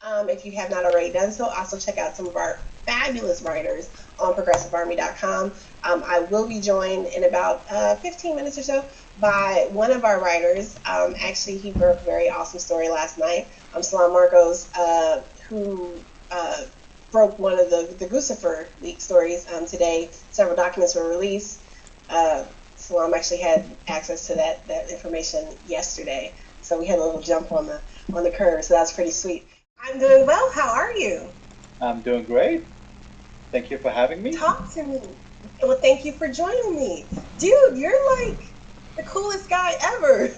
If you have not already done so, also check out some of our fabulous writers on progressivearmy.com. I will be joined in about 15 minutes or so by one of our writers. Actually, he broke a very awesome story last night. Salam Morcos, who broke one of the Guccifer leak stories today. Several documents were released. Salam actually had access to that information yesterday, so we had a little jump on the curve. So that's pretty sweet. I'm doing well. How are you? I'm doing great. Thank you for having me. Talk to me. Well, thank you for joining me. Dude, you're like the coolest guy ever.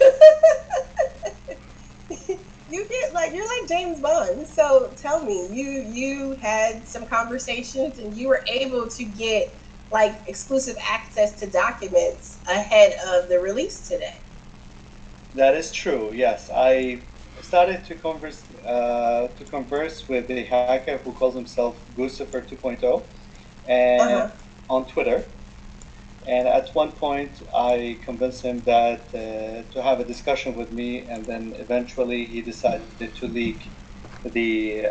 You're like James Bond. So tell me, you had some conversations and you were able to get like exclusive access to documents ahead of the release today. That is true. Yes, I started to converse with a hacker who calls himself Guccifer 2.0 and on Twitter. And at one point, I convinced him that to have a discussion with me, and then eventually he decided to leak the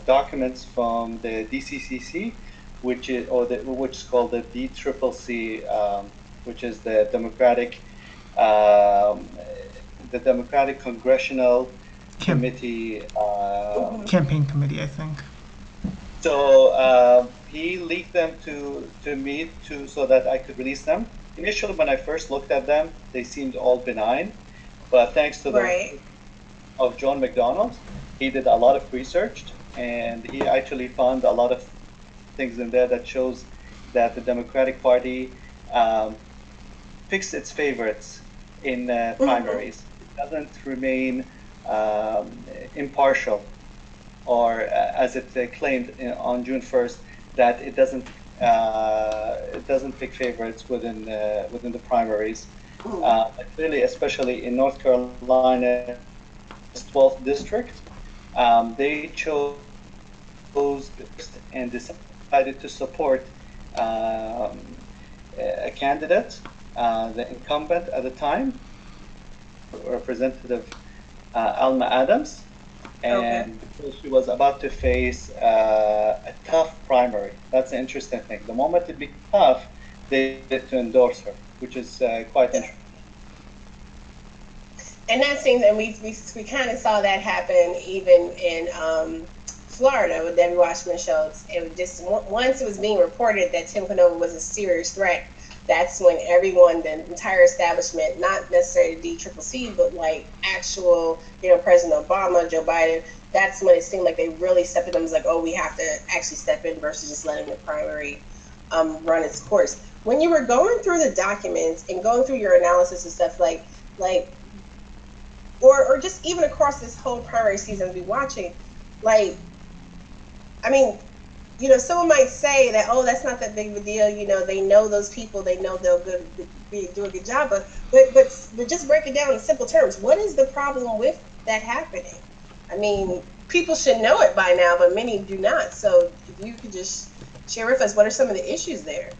documents from the DCCC, which is called the DCCC, which is the Democratic Congressional Committee, campaign committee, I think. So he leaked them to me so that I could release them. Initially, when I first looked at them, they seemed all benign, but thanks to the work of John McDonald, he did a lot of research, and he actually found a lot of things in there that shows that the Democratic Party picks its favorites in primaries. It doesn't remain impartial, or as it claimed on June 1st, that it doesn't pick favorites within the primaries. Clearly, especially in North Carolina, 12th district, they chose and decided to support a candidate, the incumbent at the time, Representative Alma Adams, and she was about to face a tough primary. That's the interesting thing. The moment it became tough, they did to endorse her, which is quite interesting. And that seems, and we kind of saw that happen even in Florida with Debbie Wasserman Schultz. It was just once it was being reported that Tim Canova was a serious threat, that's when everyone, the entire establishment, not necessarily DCCC, but like actual, President Obama, Joe Biden, that's when it seemed like they really stepped in. It was like, oh, we have to actually step in versus just letting the primary run its course. When you were going through the documents and going through your analysis and stuff, or just even across this whole primary season we've been watching, someone might say that, oh, that's not that big of a deal. They know those people. They know they'll do a good job. But just break it down in simple terms. What is the problem with that happening? I mean, people should know it by now, but many do not. So if you could just share with us, what are some of the issues there?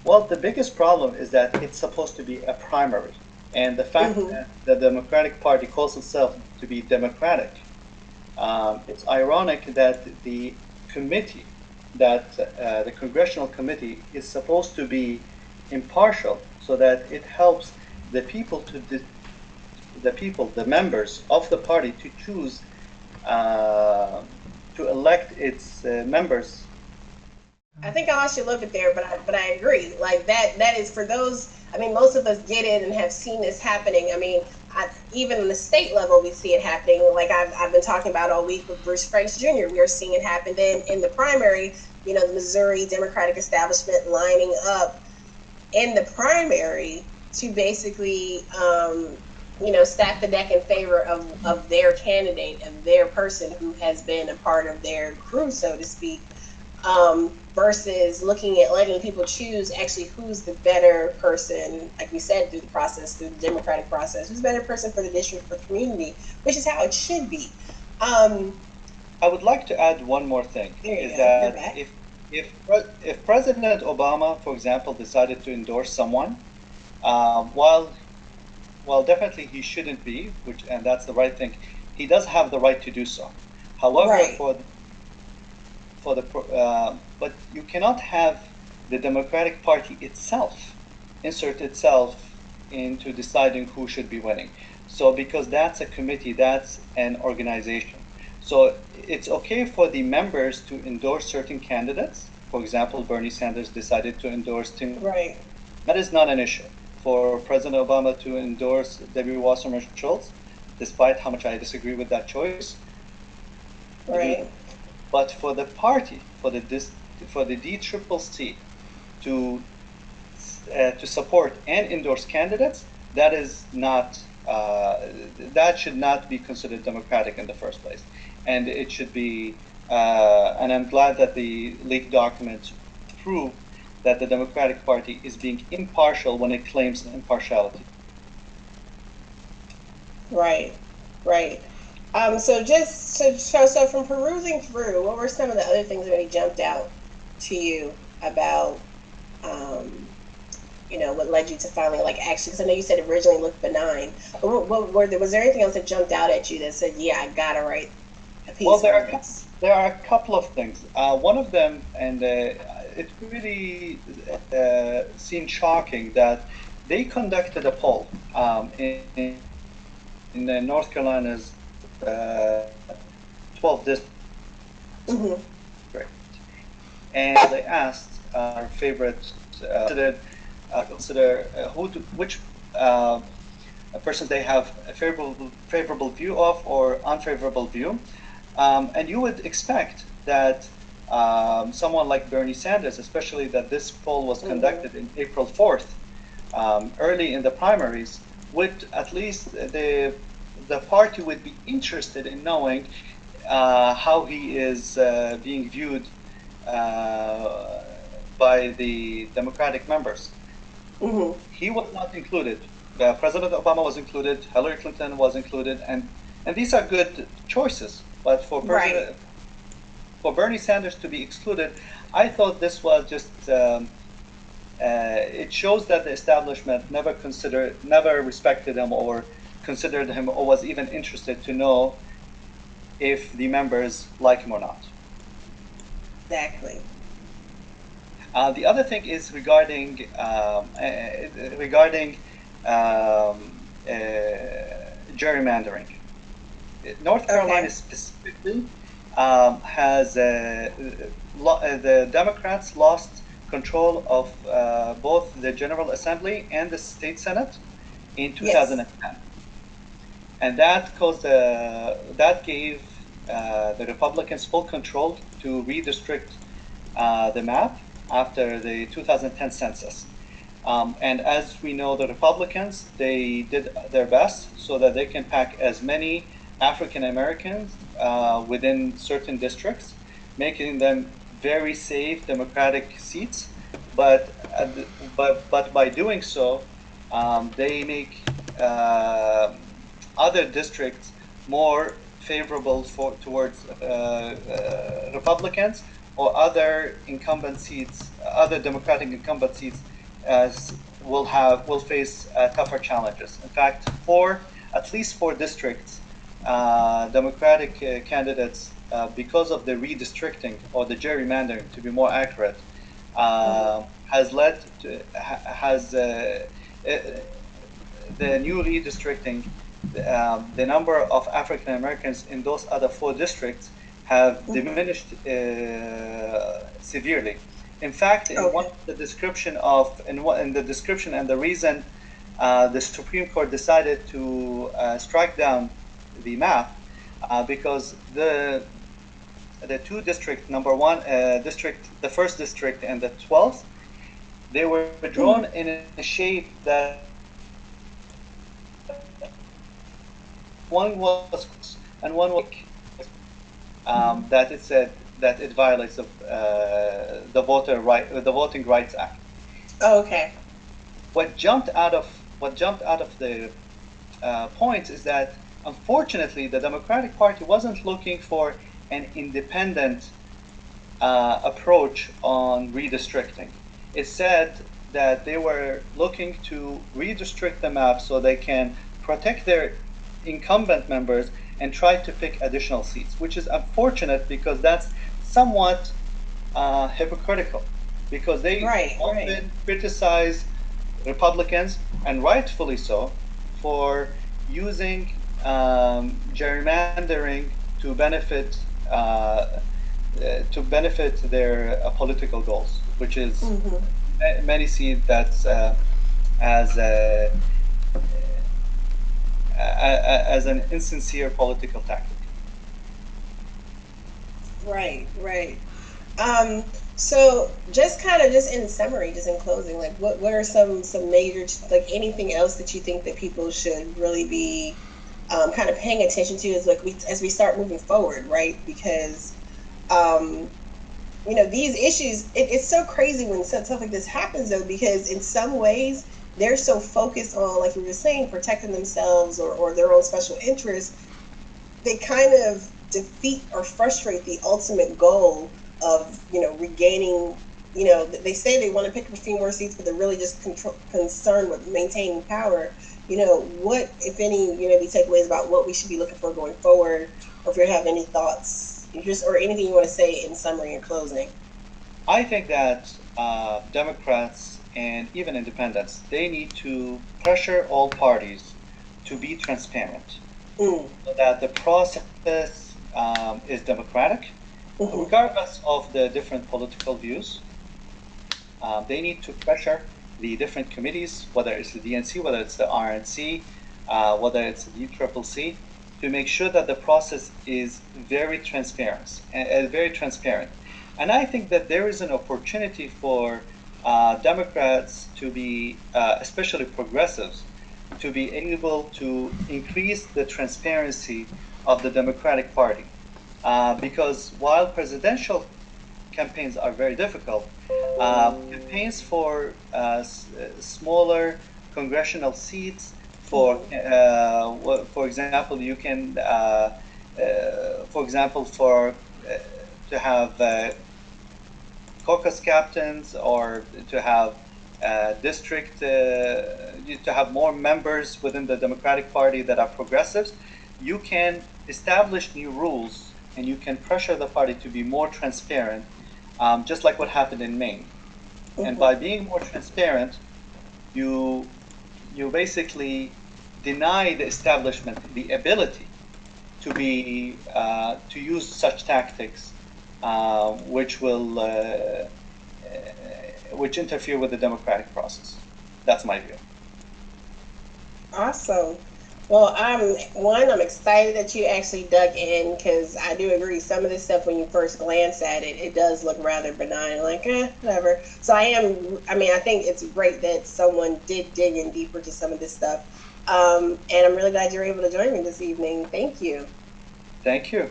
Well, the biggest problem is that it's supposed to be a primary. And the fact that the Democratic Party calls itself to be democratic, it's ironic that the committee, the congressional committee, is supposed to be impartial, so that it helps the people the members of the party, to choose to elect its members. I think I lost you a little bit there, but I agree. Like that is for those. I mean, most of us get it and have seen this happening. I mean, even on the state level, we see it happening. Like I've been talking about all week with Bruce Franks Jr. We are seeing it happen. Then in the primary, the Missouri Democratic establishment lining up in the primary to basically, stack the deck in favor of their candidate and their person who has been a part of their crew, so to speak. Versus looking at letting people choose actually who's the better person, like we said, through the democratic process, who's the better person for the district, for the community, which is how it should be. I would like to add one more thing, is that if President Obama, for example, decided to endorse someone, while definitely he shouldn't be, and that's the right thing, he does have the right to do so. However, Right. But you cannot have the Democratic Party itself insert itself into deciding who should be winning. So because that's a committee, that's an organization. So it's okay for the members to endorse certain candidates. For example, Bernie Sanders decided to endorse Tim. Right. That is not an issue. For President Obama to endorse Debbie Wasserman Schultz, despite how much I disagree with that choice. Right. But for the party, for the DCCC to support and endorse candidates, that is not that should not be considered democratic in the first place, and it should be. And I'm glad that the leaked documents prove that the Democratic Party is being impartial when it claims impartiality. Right. Right. So from perusing through, what were some of the other things that really jumped out to you about, what led you to finally actually? Because I know you said originally looked benign, but was there anything else that jumped out at you that said, "Yeah, I gotta write a piece"? Well, there are a couple of things. One of them, and it really seemed shocking that they conducted a poll in North Carolina's 12 districts, and they asked our favorite which person they have a favorable view of or unfavorable view, and you would expect that someone like Bernie Sanders, especially that this poll was conducted in April 4th, early in the primaries, would at least the party would be interested in knowing how he is being viewed by the Democratic members. He was not included. President Obama was included. Hillary Clinton was included, and these are good choices. But for Bernie Sanders to be excluded, I thought this was just. It shows that the establishment never respected him or considered him or was even interested to know if the members like him or not. Exactly. The other thing is regarding gerrymandering. North Carolina specifically has the Democrats lost control of both the General Assembly and the State Senate in 2010, and that gave the Republicans full control to redistrict the map after the 2010 census. And as we know, the Republicans, they did their best so that they can pack as many African Americans within certain districts, making them very safe Democratic seats. But by doing so, they make other districts more favorable towards Republicans, or other incumbent seats, other Democratic incumbent seats, will face tougher challenges. In fact, at least four districts, Democratic candidates, because of the redistricting or the gerrymandering, to be more accurate, has led to the new redistricting. The number of African Americans in those other four districts have diminished severely. In fact, in the description and the reason the Supreme Court decided to strike down the map, because the two districts, number one district, the first district and the 12th, they were drawn in a shape that one was and one was that it said that it violates the Voting Rights Act. Oh, okay. What jumped out of the points is that, unfortunately, the Democratic Party wasn't looking for an independent approach on redistricting. It said that they were looking to redistrict the map so they can protect their incumbent members and try to pick additional seats, which is unfortunate because that's somewhat hypocritical, because they often criticize Republicans, and rightfully so, for using gerrymandering to benefit their political goals, which is many see that as an insincere political tactic. Right. So just in summary, just in closing, like what are some major, like anything else that you think that people should really be kind of paying attention to as we start moving forward, right? Because these issues, it's so crazy when stuff like this happens, though, because in some ways they're so focused on, like you were saying, protecting themselves or their own special interests, they kind of defeat or frustrate the ultimate goal of regaining. They say they want to pick up a few more seats, but they're really just concerned with maintaining power. What, if any, the takeaways about what we should be looking for going forward, or if you have any thoughts, or anything you want to say in summary or closing? I think that Democrats and even independents, they need to pressure all parties to be transparent, so that the process is democratic, regardless of the different political views. They need to pressure the different committees, whether it's the DNC, whether it's the RNC, whether it's the UCCC, to make sure that the process is very transparent. And I think that there is an opportunity for Democrats to be, especially progressives, to be able to increase the transparency of the Democratic Party. Because while presidential campaigns are very difficult, campaigns for smaller congressional seats, for example, you can, to have caucus captains, or to have district, to have more members within the Democratic Party that are progressives, you can establish new rules and you can pressure the party to be more transparent, just like what happened in Maine. And by being more transparent, you basically deny the establishment the ability to be to use such tactics, which interfere with the democratic process. That's my view. Awesome. Well, I'm excited that you actually dug in, because I do agree, some of this stuff, when you first glance at it, it does look rather benign, like, whatever. So I think it's great that someone did dig in deeper to some of this stuff. And I'm really glad you're able to join me this evening. Thank you. Thank you.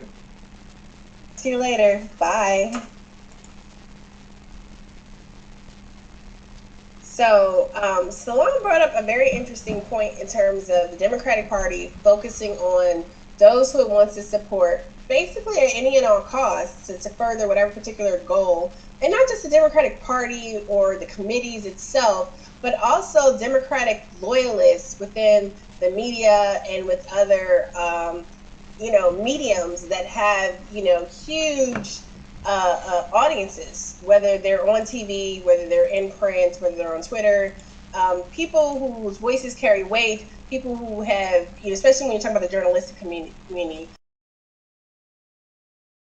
See you later. Bye. So Salam brought up a very interesting point in terms of the Democratic Party focusing on those who it wants to support, basically at any and all costs, to further whatever particular goal. And not just the Democratic Party or the committees itself, but also Democratic loyalists within the media and with other, mediums that have, huge audiences, whether they're on TV, whether they're in print, whether they're on Twitter, people whose voices carry weight, people who have, especially when you're talking about the journalistic community,